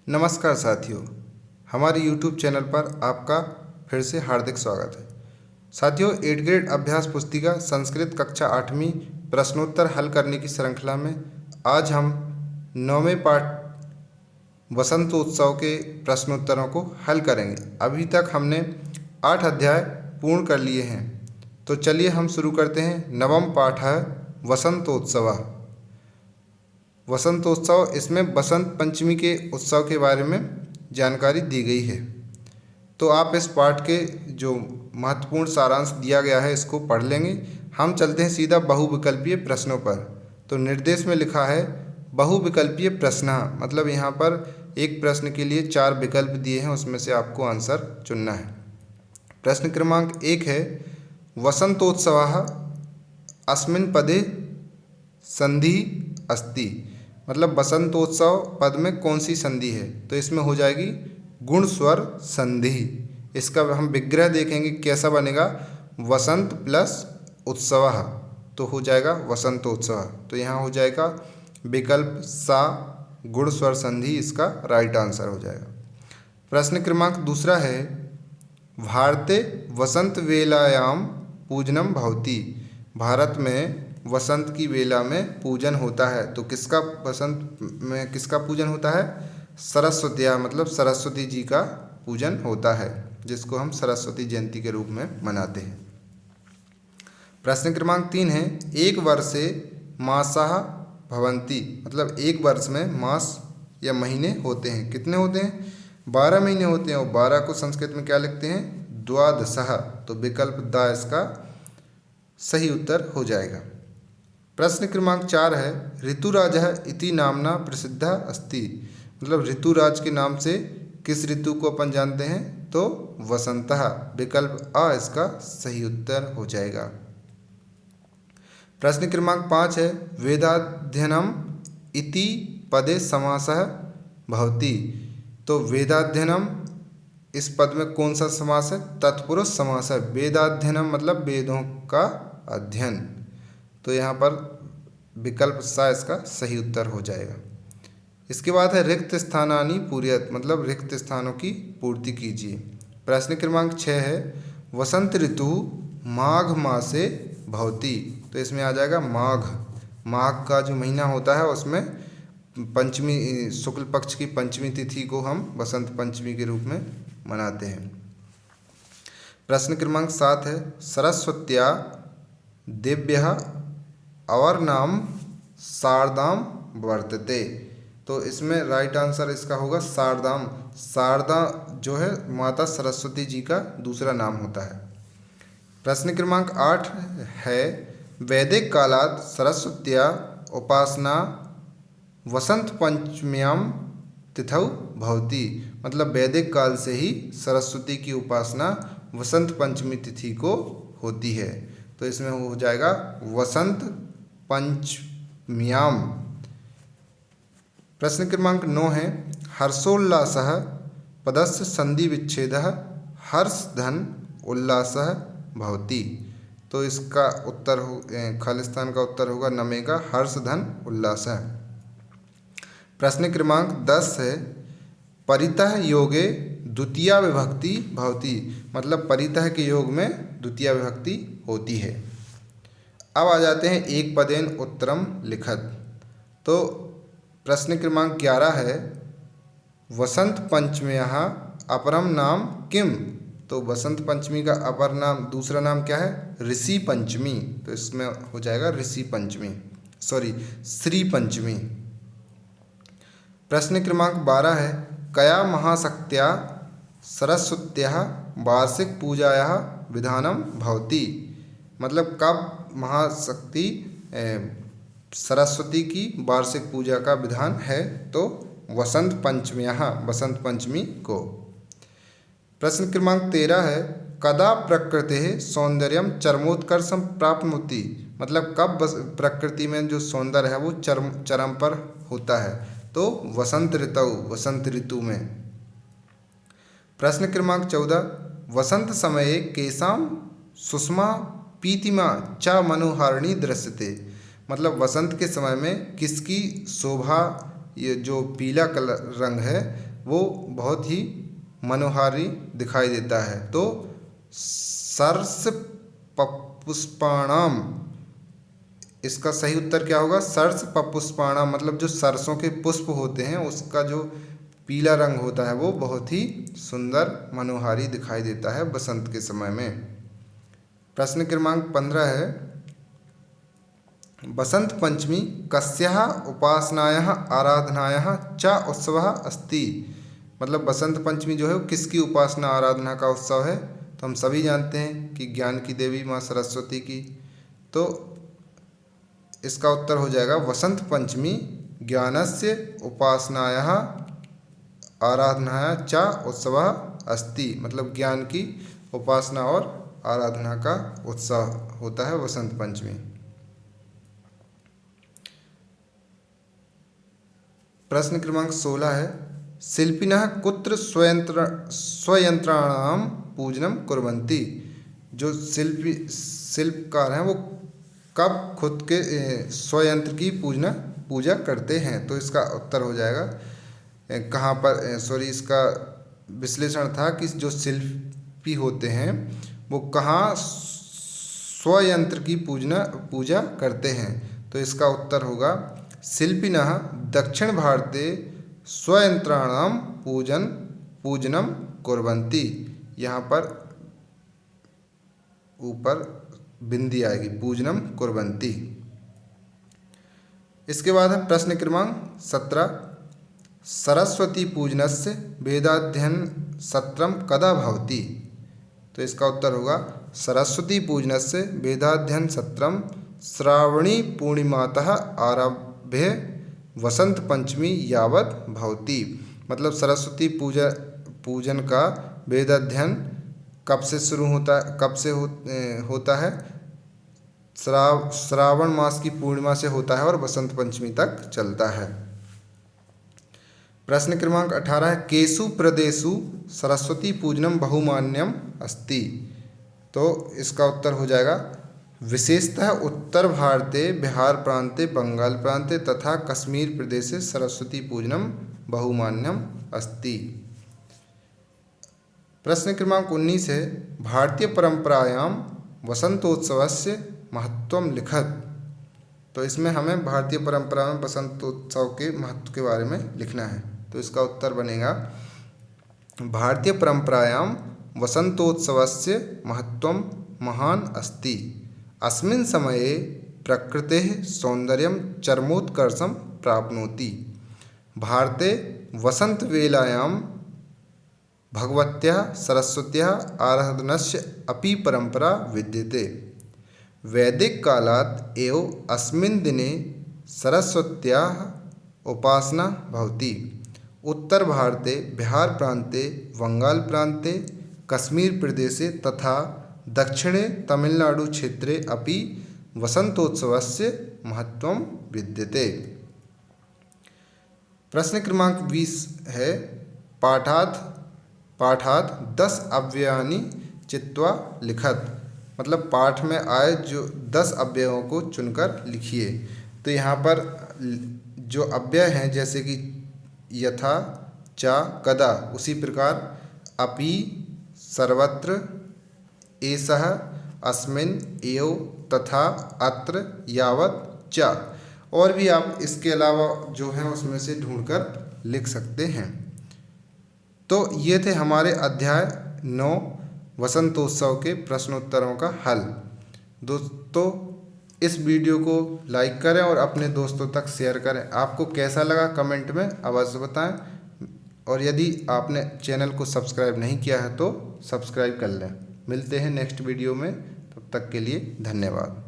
नमस्कार साथियों, हमारे YouTube चैनल पर आपका फिर से हार्दिक स्वागत है। साथियों, 8th ग्रेड अभ्यास पुस्तिका संस्कृत कक्षा 8वीं प्रश्नोत्तर हल करने की श्रृंखला में आज हम 9वें पाठ वसंतोत्सव के प्रश्नोत्तरों को हल करेंगे। अभी तक हमने 8 अध्याय पूर्ण कर लिए हैं, तो चलिए हम शुरू करते हैं। नवम पाठ है वसंतोत्सव। वसंतोत्सव, इसमें बसंत पंचमी के उत्सव के बारे में जानकारी दी गई है। तो आप इस पाठ के जो महत्वपूर्ण सारांश दिया गया है इसको पढ़ लेंगे। हम चलते हैं सीधा बहुविकल्पीय प्रश्नों पर। तो निर्देश में लिखा है बहुविकल्पीय प्रश्न, मतलब यहाँ पर एक प्रश्न के लिए 4 विकल्प दिए हैं, उसमें से आपको आंसर चुनना है। प्रश्न क्रमांक 1 है वसंतोत्सवः अस्मिन् पदे संधि अस्ति, मतलब बसंतोत्सव पद में कौन सी संधि है? तो इसमें हो जाएगी गुण स्वर संधि। इसका हम विग्रह देखेंगे कैसा बनेगा, वसंत प्लस उत्सव, तो हो जाएगा वसंतोत्सव। तो यहाँ हो जाएगा विकल्प सा गुण स्वर संधि, इसका राइट आंसर हो जाएगा। प्रश्न क्रमांक दूसरा है भारते वसंत वेलायाम पूजनम भवति, भारत में वसंत की वेला में पूजन होता है। तो किसका वसंत में किसका पूजन होता है? सरस्वतिया, मतलब सरस्वती जी का पूजन होता है, जिसको हम सरस्वती जयंती के रूप में मनाते हैं। प्रश्न क्रमांक 3 है एक वर्षे मासाः भवन्ति, मतलब एक वर्ष में मास या महीने होते हैं। कितने होते हैं? 12 महीने होते हैं। और 12 को संस्कृत में क्या लिखते हैं? द्वादशः। तो विकल्प द इसका सही उत्तर हो जाएगा। प्रश्न क्रमांक 4 है ऋतुराजः इति नामना प्रसिद्ध अस्ति, मतलब ऋतुराज के नाम से किस ऋतु को अपन जानते हैं? तो वसंतः, विकल्प अ इसका सही उत्तर हो जाएगा। प्रश्न क्रमांक 5 है वेदाध्ययनम इति पदे समासः भवति, तो वेदाध्ययनम इस पद में कौन सा समास है? तत्पुरुष समास है। वेदाध्ययनम मतलब वेदों का अध्ययन, तो यहाँ पर विकल्प सा इसका सही उत्तर हो जाएगा। इसके बाद है रिक्त स्थानानि पूरयत, मतलब रिक्त स्थानों की पूर्ति कीजिए। प्रश्न क्रमांक 6 है वसंत ऋतु माघ मासे भवति, तो इसमें आ जाएगा माघ। माघ का जो महीना होता है उसमें पंचमी, शुक्ल पक्ष की पंचमी तिथि को हम वसंत पंचमी के रूप में मनाते हैं। प्रश्न क्रमांक 7 है सरस्वत्या देव्यः अवर्नाम शारदाम वर्तते, तो इसमें राइट आंसर इसका होगा शारदाम। शारदा जो है माता सरस्वती जी का दूसरा नाम होता है। प्रश्न क्रमांक 8 है वैदिक कालात् सरस्वत्या उपासना वसंत पंचम्याम तिथौ भवति, मतलब वैदिक काल से ही सरस्वती की उपासना वसंत पंचमी तिथि को होती है। तो इसमें हो जाएगा वसंत पंचम्याम। प्रश्न क्रमांक 9 है हर्षोल्लासः पदस्य संधि विच्छेदः हर्ष धन उल्लासः भवति, तो इसका उत्तर हो खालिस्तान का उत्तर होगा नमेगा हर्ष धन उल्लासः। प्रश्न क्रमांक 10 है परितः योगे द्वितीया विभक्ति भवति, मतलब परितः के योग में द्वितीया विभक्ति होती है। अब आ जाते हैं एक पदेन उत्तरम लिखत। तो प्रश्न क्रमांक 11 है वसंत पंचम्याः अपरम नाम किम, तो वसंत पंचमी का अपर नाम, दूसरा नाम क्या है? ऋषि पंचमी, तो इसमें हो जाएगा ऋषि पंचमी, सॉरी श्री पंचमी। प्रश्न क्रमांक 12 है कया महाशक्त्या सरस्वत्याः वार्षिक पूजायाः विधानम भवति, मतलब कब महाशक्ति सरस्वती की वार्षिक पूजा का विधान है? तो वसंत पंचम्याः, वसंत पंचमी को। प्रश्न क्रमांक 13 है कदा प्रकृतेः सौंदर्यम चरमोत्कर्षम प्राप्नोति, मतलब कब प्रकृति में जो सौंदर्य है वो चरम पर होता है? तो वसंत ऋतु, वसंत ऋतु में। प्रश्न क्रमांक 14 वसंत समये केषां सुषमा पीतिमा च मनोहारिणी दृश्यते, मतलब वसंत के समय में किसकी शोभा, ये जो पीला कलर रंग है वो बहुत ही मनोहारी दिखाई देता है। तो सर्स पपुष्पाणाम, इसका सही उत्तर क्या होगा? सर्स पपुष्पाणाम, मतलब जो सरसों के पुष्प होते हैं उसका जो पीला रंग होता है वो बहुत ही सुंदर मनोहारी दिखाई देता है बसंत के समय में। प्रश्न क्रमांक 15 है, बसंत पंचमी कस्याः उपासनायाः आराधनायाः च उत्सवः अस्ति। मतलब बसंत पंचमी जो है वो किसकी उपासना आराधना का उत्सव है? तो हम सभी जानते हैं कि ज्ञान की देवी माँ सरस्वती की। तो इसका उत्तर हो जाएगा वसंत पंचमी ज्ञानस्य उपासनायाः आराधनाया च उत्सवः अस्ति। मतलब ज्ञान की उपासना और आराधना का उत्सव होता है वसंत पंचमी। प्रश्न क्रमांक 16 है, शिल्पिनः कुत्र स्वयंत्राणां पूजनं कुर्वन्ति। जो शिल्पकार हैं वो कब खुद के स्वयंत्र की पूजा करते हैं? तो इसका उत्तर हो जाएगा कहाँ पर, इसका विश्लेषण था कि जो शिल्पी होते हैं वो कहाँ स्वयंत्र की पूजा करते हैं। तो इसका उत्तर होगा शिल्पिनः दक्षिण भारते स्वयंत्राणां पूजनम कुर्वन्ति। यहाँ पर ऊपर बिंदी आएगी, पूजनम कुर्वन्ति। इसके बाद है प्रश्न क्रमांक 17, सरस्वती पूजनस्य वेदाध्ययन सत्रम कदा भवति। तो इसका उत्तर होगा सरस्वती पूजनस्य वेदाध्ययन सत्रम श्रावणी पूर्णिमातः आरभ्य वसंत पंचमी यावत भवति। मतलब सरस्वती पूजन का वेद अध्ययन कब से शुरू होता है, होता है? श्रावण मास की पूर्णिमा से होता है और वसंत पंचमी तक चलता है। प्रश्न क्रमांक 18 है, केषु प्रदेशु सरस्वती पूजनम बहुमान्यम अस्ति। तो इसका उत्तर हो जाएगा विशेषतः उत्तर भारते, बिहार प्रांते, बंगाल प्रांते तथा कश्मीर प्रदेशे सरस्वती पूजनम बहुमान्यम अस्ति। प्रश्न क्रमांक 19 है, भारतीय परंपरायां वसंतोत्सवस्य महत्वम लिखत। तो इसमें हमें भारतीय परंपरा में बसंतोत्सव के महत्व के बारे में लिखना है। तो इसका उत्तर बनेगा भारतीय परंपरायां वसंतोत्सवस्य महत्वम महान अस्ति। अस्मिन् समये प्रकृतेः सौन्दर्यं चरमोत्कर्षं प्राप्नोति। भारते वसन्तवेलायां भगवत्याः सरस्वत्याः आराधनस्य अपि परंपरा विद्यते। वैदिक कालात् एव अस्मिन् दिने सरस्वत्याः उपासना भवति। उत्तर भारते, बिहार प्रान्ते, बंगाल प्रान्ते, कश्मीर प्रदेशे तथा दक्षिणे तमिलनाडु क्षेत्रे अपि वसंतोत्सवस्य महत्वं विद्यते। प्रश्न क्रमांक 20 है, पाठात् 10 अव्ययानि चित्वा लिखत। मतलब पाठ में आए जो 10 अव्ययों को चुनकर लिखिए। तो यहाँ पर जो अव्यय हैं जैसे कि यथा, चा, कदा, उसी प्रकार अपि, सर्वत्र, एषः, अस्मिन्, एव, तथा, अत्र, यावत्, च। और भी आप इसके अलावा जो है उसमें से ढूंढकर लिख सकते हैं। तो ये थे हमारे अध्याय 9 वसंतोत्सव के प्रश्नोत्तरों का हल। दोस्तों इस वीडियो को लाइक करें और अपने दोस्तों तक शेयर करें। आपको कैसा लगा कमेंट में अवश्य बताएं। और यदि आपने चैनल को सब्सक्राइब नहीं किया है तो सब्सक्राइब कर लें। मिलते हैं नेक्स्ट वीडियो में, तब तक के लिए धन्यवाद।